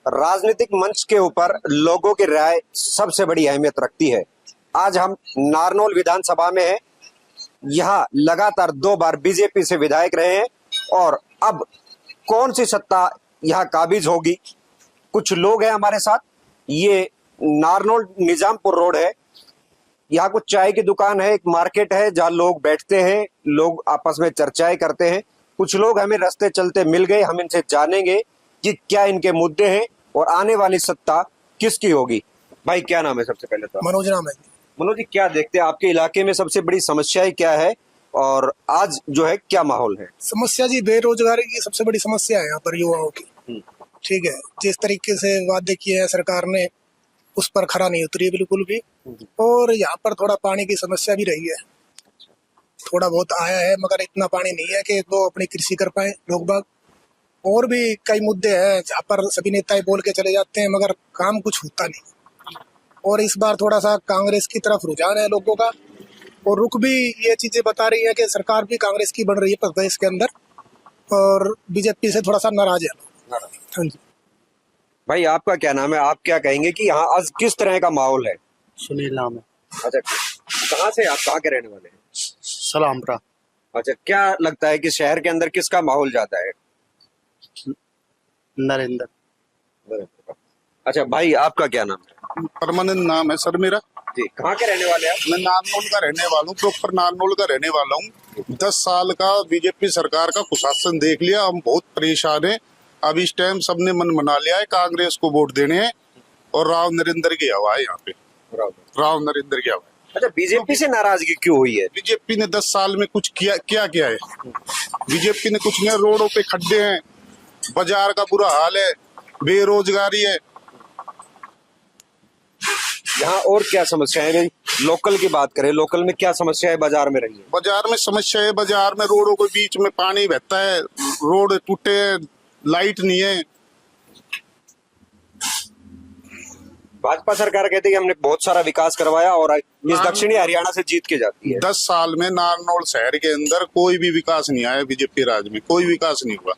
राजनीतिक मंच के ऊपर लोगों की राय सबसे बड़ी अहमियत रखती है। आज हम नारनौल विधानसभा में हैं। यहाँ लगातार 2 बार बीजेपी से विधायक रहे हैं और अब कौन सी सत्ता यहाँ काबिज होगी। कुछ लोग हैं हमारे साथ। ये नारनौल निजामपुर रोड है। यहाँ कुछ चाय की दुकान है, एक मार्केट है जहाँ लोग बैठते हैं, लोग आपस में चर्चाएं करते हैं। कुछ लोग हमें रास्ते चलते मिल गए, हम इनसे जानेंगे कि क्या इनके मुद्दे हैं और आने वाली सत्ता किसकी होगी। भाई क्या नाम है सबसे पहले तो? मनोज नाम है। मनोज जी, क्या देखते हैं आपके इलाके में सबसे बड़ी समस्याएं क्या है और आज जो है क्या माहौल है? समस्या जी बेरोजगारी की सबसे बड़ी समस्या है यहाँ पर युवाओं की। ठीक है, जिस तरीके से वादे किए हैं सरकार ने उस पर खरा नहीं उतरी बिल्कुल भी। और यहाँ पर थोड़ा पानी की समस्या भी रही है, थोड़ा बहुत आया है मगर इतना पानी नहीं है कि वो अपनी कृषि कर पाए लोग बाग। और भी कई मुद्दे हैं जहाँ पर सभी नेता बोल के चले जाते हैं मगर काम कुछ होता नहीं। और इस बार थोड़ा सा कांग्रेस की तरफ रुझान है लोगों का, और रुख भी ये चीजें बता रही है कि सरकार भी कांग्रेस की बन रही है प्रदेश के अंदर, और बीजेपी से थोड़ा सा नाराज है। हाँ जी। भाई आपका क्या नाम है? आप क्या कहेंगे कि यहाँ आज किस तरह का माहौल है? सुनील नाम है। अच्छा, कहाँ से आप, कहाँ के रहने वाले हैं? सलामपुरा। अच्छा, क्या लगता है कि शहर के अंदर किसका माहौल जाता है? नरेंद्र। अच्छा भाई, आपका क्या नाम है? परमानेंट नाम है सर मेरा। जी, कहाँ के रहने वाले हैं आप? मैं नारनौल का रहने वाला हूँ, प्रॉपर नारनौल का रहने वाला हूँ। 10 साल का बीजेपी सरकार का कुशासन देख लिया, हम बहुत परेशान हैं। अब इस टाइम सबने मन बना लिया है कांग्रेस को वोट देने हैं, और राव नरेंद्र की हवा है यहाँ पे। राव नरेंद्र की हवा। अच्छा, बीजेपी से नाराजगी क्यों हुई है? बीजेपी ने 10 साल में कुछ किया है? बीजेपी ने कुछ नहीं। रोडों पे खड्डे हैं, बाजार का बुरा हाल है, बेरोजगारी है। यहाँ और क्या समस्या है? लोकल की बात करें, लोकल में क्या समस्या है बाजार में रही है? बाजार में समस्या है, बाजार में रोडों के बीच में पानी बहता है, रोड टूटे हैं, लाइट नहीं है। भाजपा सरकार कहती है कि हमने बहुत सारा विकास करवाया और इस दक्षिणी हरियाणा से जीत के जाती है। 10 साल में नारनौल शहर के अंदर कोई भी विकास नहीं आया, बीजेपी राज में कोई विकास नहीं हुआ।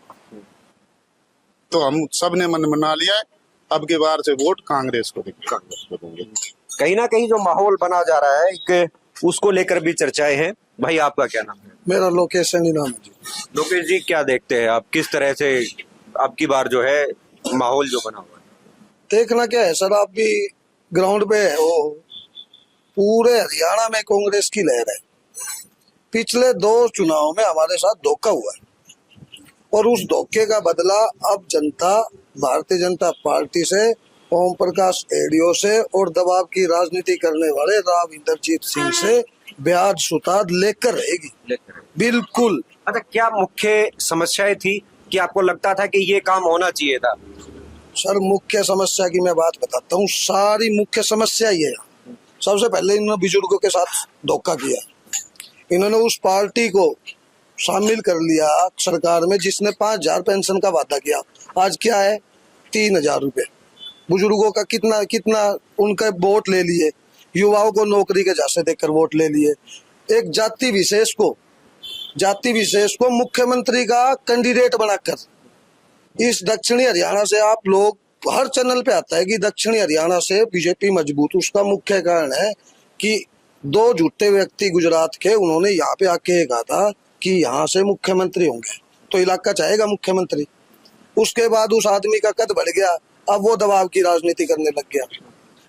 तो हम सब ने मन बना लिया है, अब के बार से वोट कांग्रेस को देंगे। कहीं ना कहीं जो माहौल बना जा रहा है, एक उसको लेकर भी चर्चाएं हैं। भाई आपका क्या नाम है? मेरा लोकेश सैनी नाम है जी। लोकेश जी, क्या देखते हैं आप, किस तरह से अब की बार जो है माहौल जो बना हुआ है? देखना क्या है सर, आप भी ग्राउंड पे हो, पूरे हरियाणा में कांग्रेस की लहर है। पिछले 2 चुनाव में हमारे साथ धोखा हुआ है, और उस धोखे का बदला अब जनता भारतीय जनता पार्टी से, ओम प्रकाश एडियो से और दबाव की राजनीति करने वाले राव इंद्रजीत सिंह से ब्याज सुतार लेकर रहेगी बिल्कुल। अच्छा, क्या मुख्य समस्याएं थी कि आपको लगता था कि ये काम होना चाहिए था? सर, मुख्य समस्या की मैं बात बताता हूँ। सारी मुख्य समस्या ये है, सबसे पहले इन्होंने बुजुर्गों के साथ धोखा किया। इन्होंने उस पार्टी को शामिल कर लिया सरकार में जिसने 5,000 पेंशन का वादा किया। आज क्या है? 3,000 रुपए। बुजुर्गों का कितना उनके वोट ले लिए, युवाओं को नौकरी के झांसे देकर वोट ले लिए। एक जाति विशेष को मुख्यमंत्री का कैंडिडेट बनाकर इस दक्षिणी हरियाणा से, आप लोग हर चैनल पे आता है कि दक्षिणी हरियाणा से बीजेपी मजबूत। उसका मुख्य कारण है कि 2 झूठे व्यक्ति गुजरात के, उन्होंने यहाँ पे आके कहा था कि यहाँ से मुख्यमंत्री होंगे तो इलाका चाहेगा मुख्यमंत्री। उसके बाद उस आदमी का कद बढ़ गया, अब वो दबाव की राजनीति करने लग गया।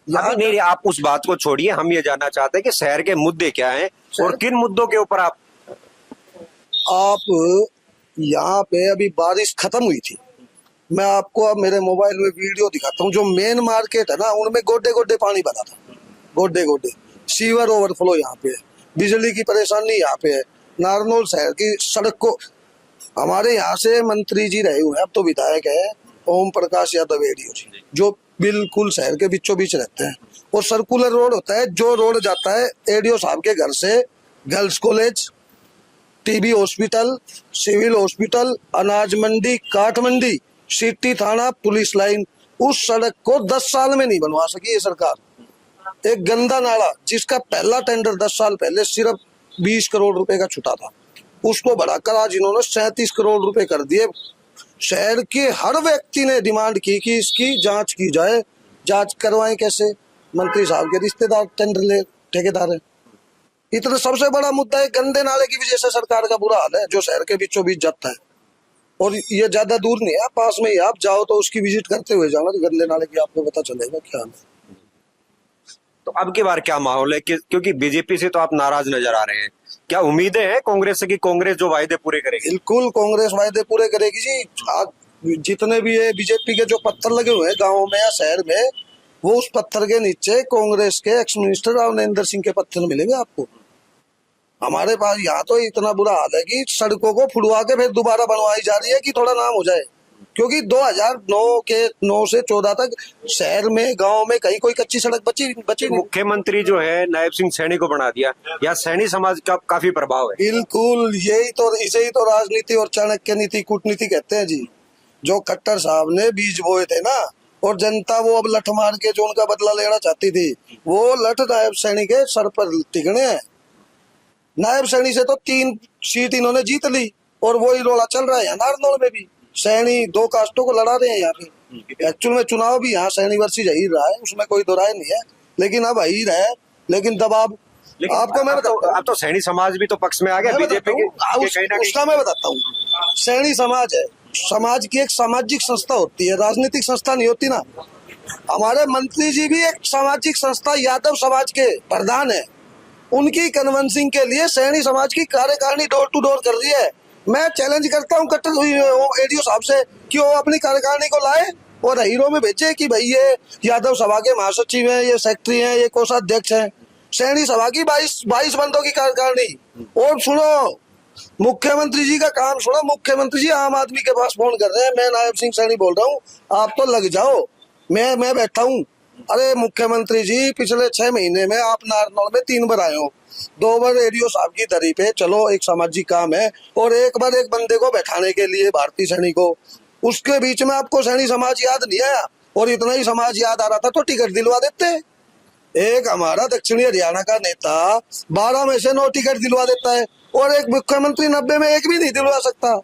नहीं, आप उस बात को छोड़िए, हम ये जानना चाहते हैं कि शहर के मुद्दे क्या हैं और किन मुद्दों के ऊपर आप यहाँ पे अभी बारिश खत्म हुई थी। मैं आपको अब मेरे मोबाइल में वीडियो दिखाता हूँ। जो मेन मार्केट है ना, उनमें गोड्डे पानी भरा था, गोड्डे। सीवर ओवरफ्लो यहाँ पे है, बिजली की परेशानी यहाँ पे है। नारनौल शहर की सड़क को, हमारे यहाँ से मंत्री जी रहे हुए हैं, अब तो विधायक है ओम प्रकाश यादव एडियो जी, जो बिल्कुल शहर के बीचों बीच रहते हैं। और सर्कुलर रोड होता है, जो रोड जाता है एडियो साहब के घर से girls college, TB hospital, civil hospital, अनाज मंडी, काठ मंडी, सिटी थाना, पुलिस लाइन, उस सड़क को 10 साल में नहीं बनवा सकी ये सरकार। एक गंदा नाला जिसका पहला टेंडर 10 साल पहले सिर्फ 20 करोड़ रुपए का छूटा था, उसको बढ़ाकर आज इन्होंने 37 करोड़ रुपए कर दिए। शहर के हर व्यक्ति ने डिमांड की कि इसकी जांच की जाए। जांच करवाएं कैसे? मंत्री साहब के रिश्तेदार टेंडर ले ठेकेदार है। इतना सबसे बड़ा मुद्दा है, गंदे नाले की वजह से सरकार का बुरा हाल है, जो शहर के बीचों बीच जाता है। और ये ज्यादा दूर नहीं है, पास में ही आप जाओ तो उसकी विजिट करते हुए जाना, तो गंदे नाले की आपको पता चलेगा क्या हाल है। तो अब की बार क्या माहौल है क्योंकि बीजेपी से तो आप नाराज नजर आ रहे हैं, क्या उम्मीदें हैं कांग्रेस से कि कांग्रेस जो वायदे पूरे करेगी? बिल्कुल कांग्रेस वायदे पूरे करेगी जी। आज जितने भी ये बीजेपी के जो पत्थर लगे हुए हैं गाँव में या शहर में, वो उस पत्थर के नीचे कांग्रेस के एक्स मिनिस्टर अवनिंदर सिंह के पत्थर मिलेंगे आपको। हमारे पास यहाँ तो इतना बुरा हाल है कि सड़कों को फुड़वा के फिर दोबारा बनवाई जा रही है कि थोड़ा नाम हो जाए, क्योंकि 2009 के 9 से 14 तक शहर में गांव में कहीं कोई कच्ची सड़क बची नहीं। मुख्यमंत्री जो है नायब सिंह सैनी को बना दिया, या सैनी समाज का काफी प्रभाव है? बिल्कुल, यही तो, इसे ही तो राजनीति और चाणक्य नीति कूटनीति कहते हैं जी। जो खट्टर साहब ने बीज बोए थे ना, और जनता वो अब लठ मार के जो उनका बदला लेना चाहती थी, वो लठ नायब सैनी के सर पर टिकने हैं। नायब सैनी से तो 3 सीट इन्होंने जीत ली, और वही रोला चल रहा है नारनौल में भी। सैनी 2 कास्टों को लड़ा रहे हैं यहाँ पे। एक्चुअल में चुनाव भी यहाँ सैनी वर्सेस ही रहा है, उसमें कोई दो राय नहीं है, लेकिन अब ही रहा है। लेकिन दबाव आपको मैं बताता हूँ, अब तो सैनी समाज भी तो पक्ष में आ गया बीजेपी के कहीं ना उसका मैं बताता हूँ। सैनी समाज है, समाज की एक सामाजिक संस्था होती है, राजनीतिक संस्था नहीं होती ना। हमारे मंत्री जी भी एक सामाजिक संस्था यादव समाज के प्रधान है, उनकी कन्विंसिंग के लिए सैनी समाज की कार्यकारिणी डोर टू डोर कर रही है। मैं चैलेंज करता हूँ कट्टर एडीओ साहब से कि वो अपनी कार्यकारिणी को लाए और हीरो में भेजे कि भाई ये यादव सभा के महासचिव हैं, ये सेक्रेटरी हैं, ये कोषाध्यक्ष हैं। सैनी सभा की 22 बंदों की कार्यकारिणी। और सुनो, मुख्यमंत्री जी का काम सुनो। मुख्यमंत्री जी आम आदमी के पास फोन कर रहे हैं, मैं नायब सिंह सैनी बोल रहा हूँ, आप तो लग जाओ, मैं बैठा हूँ। अरे मुख्यमंत्री जी, पिछले 6 महीने में आप नारनौल में 3 बार आए हो, 2 बार एडीओ साहब की दरी पे, चलो एक सामाजिक काम है, और 1 बार एक बंदे को बैठाने के लिए भारतीय सैनी को, उसके बीच में आपको सैनी समाज याद नहीं आया? और इतना ही समाज याद आ रहा था तो टिकट दिलवा देते। एक हमारा दक्षिणी हरियाणा का नेता 12 में से 9 टिकट दिलवा देता है, और एक मुख्यमंत्री 90 में 1 भी नहीं दिलवा सकता।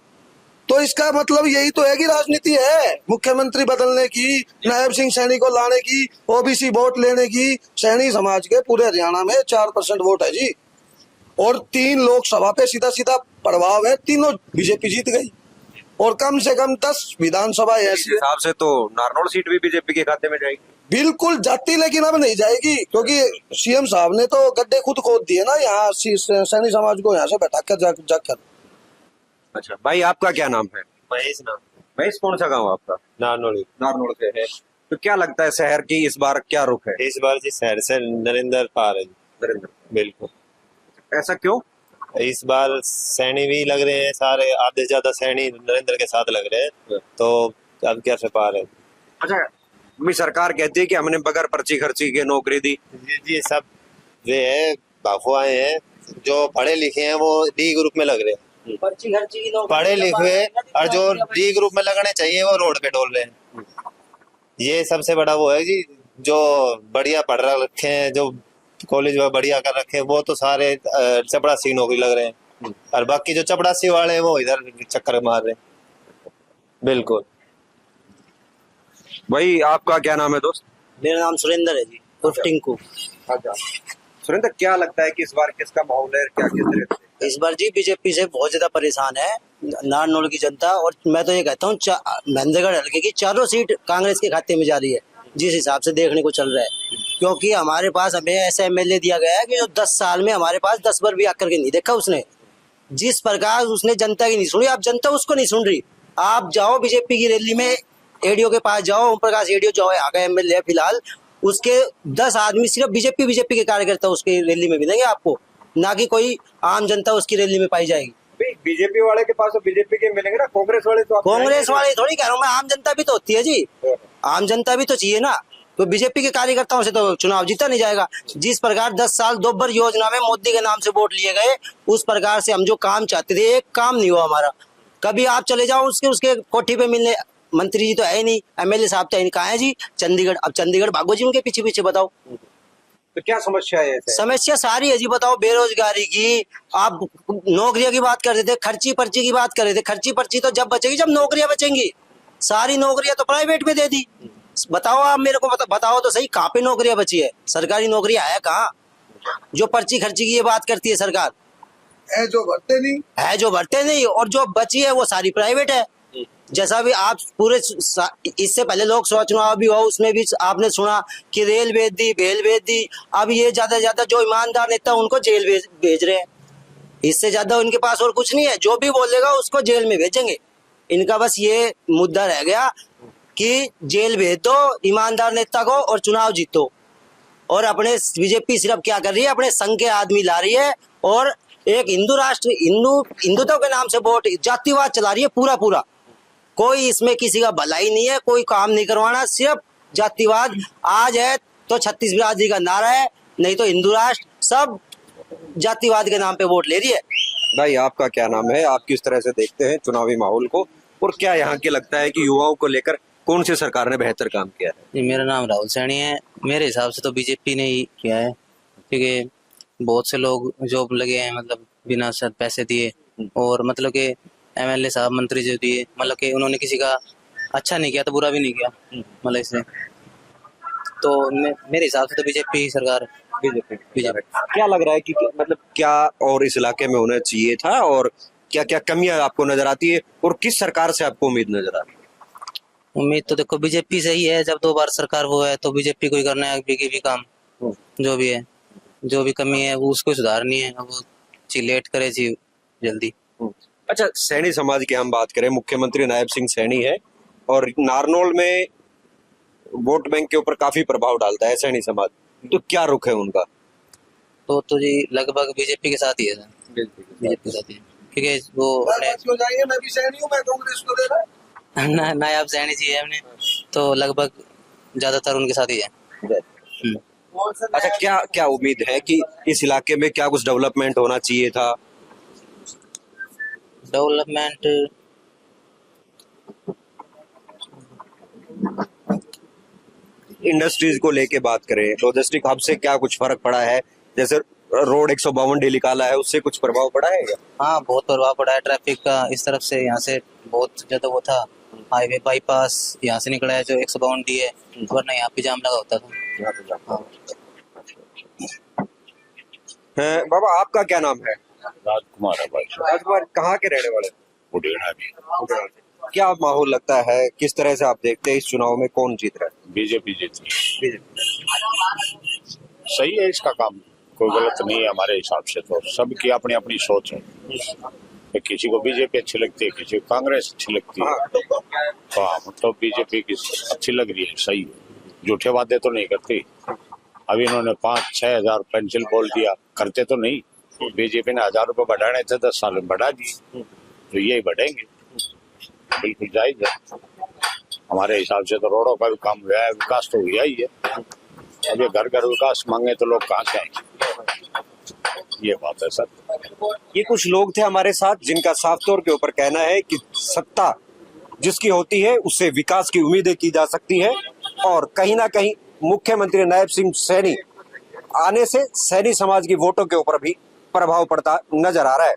तो इसका मतलब यही तो है कि राजनीति है मुख्यमंत्री बदलने की, नायब सिंह सैनी को लाने की, ओबीसी वोट लेने की। सैनी समाज के पूरे हरियाणा में 4% वोट है जी, और 3 लोकसभा पे सीधा सीधा प्रभाव है, तीनों बीजेपी जीत गई, और कम से कम 10 विधानसभा ऐसी हिसाब से तो नारनौल सीट भी बीजेपी के खाते में जाएगी। बिल्कुल जाती, लेकिन अब नहीं जाएगी, क्योंकि सीएम साहब ने तो गड्ढे खुद खोद दिए ना यहाँ सैनी समाज को यहाँ से बैठा कर जाकर। अच्छा भाई, आपका क्या नाम है? महेश नाम। महेश, कौन सा गांव आपका? नारनौली। नारनौल से है। तो क्या लगता है शहर की इस बार क्या रुख है? इस बार जी शहर से नरेंद्र पार है। नरेंद्र। बिल्कुल। ऐसा क्यों? इस बार सैनी भी लग रहे हैं, सारे आधे से ज्यादा सैनी नरेंद्र के साथ लग रहे हैं, तो अब क्या से पार है। अच्छा, अभी सरकार कहती है कि हमने बगैर पर्ची खर्ची के नौकरी दी। जी सब वे है अफवाहें हैं। जो पढ़े लिखे हैं वो डी ग्रुप में लग रहे हैं, पढ़े लिखे, और जो डी ग्रुप में लगने चाहिए वो रोड पे डोल रहे हैं। ये सबसे बड़ा वो है जी, जो बढ़िया पढ़ रखे हैं, जो कॉलेज में बढ़िया कर रखे हैं, वो तो सारे चपड़ासी की नौकरी लग रहे हैं, और बाकी जो चपड़ासी वाले हैं वो इधर चक्कर मार रहे हैं। बिल्कुल। भाई आपका क्या नाम है दोस्त? मेरा नाम सुरेंद्र है जी, उर्फ टिंकू। सुरेंद्र, क्या लगता है कि इस बार किसका माहौल है, क्या किस तरह से? इस बार जी बीजेपी से बहुत ज्यादा परेशान है नारनौल की जनता, और मैं तो ये कहता हूँ महेंद्रगढ़ हल्के की 4 सीट कांग्रेस के खाते में जा रही है, जिस हिसाब से देखने को चल रहा है। क्योंकि हमारे पास हमें ऐसा एमएलए दिया गया है कि जो 10 साल में हमारे पास 10 बार भी आकर के नहीं देखा उसने। जिस प्रकार उसने जनता की नहीं सुनी, अब जनता उसको नहीं सुन रही। आप जाओ बीजेपी की रैली में, एडीओ के पास जाओ, ओम प्रकाश एडीओ जो है आगे एमएलए फिलहाल, उसके 10 आदमी सिर्फ बीजेपी के कार्यकर्ता उसकी रैली में मिलेंगे आपको, ना कि कोई आम जनता उसकी रैली में पाई जाएगी। बीजेपी वाले के पास तो बीजेपी के मिलेंगे ना, कांग्रेस वाले तो कांग्रेस वाले थोड़ी कह रहा हूँ मैं, आम जनता भी तो होती है जी, आम जनता भी तो चाहिए ना। तो बीजेपी के कार्यकर्ताओं से तो चुनाव जीता नहीं जाएगा। जिस प्रकार 10 साल 2 बार योजना में मोदी के नाम से वोट लिए गए, उस प्रकार से हम जो काम चाहते थे एक काम नहीं हुआ हमारा। कभी आप चले जाओ उसके कोठी पे मिलने, मंत्री जी तो है ही नहीं, एमएलए साहब तो है नहीं, कहाँ है जी? चंडीगढ़। अब चंडीगढ़ भागो जी उनके पीछे पीछे, बताओ तो क्या समस्या है ऐसे? समस्या सारी है जी। बताओ, बेरोजगारी की, आप नौकरियों की बात कर रहे थे, खर्ची पर्ची की बात कर रहे थे। खर्ची पर्ची तो जब बचेगी जब नौकरियां बचेंगी। सारी नौकरियां तो प्राइवेट में दे दी। बताओ आप मेरे को, बताओ तो सही, कहाँ पे नौकरियां बची है? सरकारी नौकरियां है कहाँ? जो पर्ची खर्ची की ये बात करती है सरकार, है जो भरते नहीं, है जो भरते नहीं, और जो बची है वो सारी प्राइवेट है। जैसा भी आप पूरे इससे पहले लोकसभा चुनाव भी हुआ, उसमें भी आपने सुना कि रेल भेज दी, बेल भेज दी। अब ये ज्यादा से ज्यादा जो ईमानदार नेता उनको जेल भेज रहे हैं। इससे ज्यादा उनके पास और कुछ नहीं है। जो भी बोलेगा उसको जेल में भेजेंगे। इनका बस ये मुद्दा रह गया कि जेल भेज दो ईमानदार नेता को और चुनाव जीतो। और अपने बीजेपी सिर्फ क्या कर रही है, अपने संघ के आदमी ला रही है और एक हिंदू राष्ट्र, हिंदुत्व के नाम से वोट, जातिवाद चला रही है पूरा पूरा। कोई इसमें किसी का भलाई नहीं है, कोई काम नहीं करवाना, सिर्फ जातिवाद। आज है तो 36 बिरादरी का नारा है, नहीं तो हिंदू राष्ट्र, सब जातिवाद के नाम पे वोट ले रही है। भाई आपका क्या नाम है? आप किस तरह से देखते हैं चुनावी माहौल को, और क्या यहाँ के लगता है कि युवाओं को लेकर कौन सी सरकार ने बेहतर काम किया है? जी, मेरा नाम राहुल सैनी है। मेरे हिसाब से तो बीजेपी ने ही किया है, क्योंकि बहुत से लोग जॉब लगे हैं, मतलब बिना सर पैसे दिए। और मतलब कि एमएलए साहब, मंत्री जो दिए, मतलब कि उन्होंने किसी का अच्छा नहीं किया तो बुरा भी नहीं किया, मतलब इसलिए तो मेरे हिसाब से तो बीजेपी सरकार। बीजेपी क्या लग रहा है कि मतलब क्या और इस इलाके में होना चाहिए था, और क्या क्या कमियां आपको नजर आती है, और किस सरकार से आपको उम्मीद नजर आ रही है? उम्मीद तो देखो बीजेपी से ही है। जब 2 बार सरकार वो है तो बीजेपी को ही करना है आगे भी काम, जो भी है, जो भी कमी है वो उसको सुधारनी है। वो लेट करे जी, जल्दी। अच्छा, सैनी समाज की हम बात करें, मुख्यमंत्री नायब सिंह सैनी है और नारनौल में वोट बैंक के ऊपर काफी प्रभाव डालता है सैनी समाज, तो क्या रुख है उनका? तो जी लगभग बीजेपी के साथ ही है, बीजेपी के साथ ही है, क्योंकि वो क्यों जाएंगे? मैं भी सैनी हूँ, मैं कांग्रेस को दे रहा। नायब सैनी जी है हमने, तो लगभग ज्यादातर उनके साथ ही है। अच्छा, क्या क्या उम्मीद है कि इस इलाके में क्या कुछ डेवलपमेंट होना चाहिए था? डेवलपमेंट इंडस्ट्रीज को लेके बात करें, लॉजिस्टिक हब से क्या कुछ फर्क पड़ा है? जैसे रोड 152 निकाला है, उससे कुछ प्रभाव पड़ा है क्या? हाँ, बहुत प्रभाव पड़ा है ट्रैफिक का। इस तरफ से यहाँ से बहुत ज्यादा वो था, हाईवे बाईपास यहाँ से निकला है जो 152 डी है, वरना यहाँ पे जाम लगा होता था। हाँ। बाबा आपका क्या नाम है? राजकुमार है भाई। राजकुमार, कहाँ के रहने वाले? बुढ़ेना भी। क्या माहौल लगता है, किस तरह से आप देखते हैं इस चुनाव में कौन जीत रहा है? बीजेपी जीती है। सही है इसका काम, कोई गलत नहीं है हमारे हिसाब से। तो सबकी अपनी अपनी सोच है, किसी को बीजेपी अच्छी लगती है, किसी को कांग्रेस अच्छी लगती है। तो हम तो बीजेपी की अच्छी लग रही है, सही है। झूठे वादे तो नहीं करती। अभी इन्होंने 5-6 हजार पेंशन बोल दिया, करते तो नहीं। बीजेपी ने 1000 रुपए बढ़ाने थे, 10 साल में बढ़ा दिए, तो यही बढ़ेंगे, बिल्कुल जायज है। हमारे हिसाब से तो रोडों का भी काम हुआ है, विकास तो हुआ ही है। अब ये घर घर विकास मांगे तो लोग कहाँ से आएंगे, ये बात है सर। ये कुछ लोग थे हमारे साथ जिनका साफ तौर के ऊपर कहना है कि सत्ता जिसकी होती है उससे विकास की उम्मीदें की जा सकती है, और कहीं ना कहीं मुख्यमंत्री नायब सिंह सैनी आने से सैनी समाज की वोटों के ऊपर भी प्रभाव पड़ता नजर आ रहा है।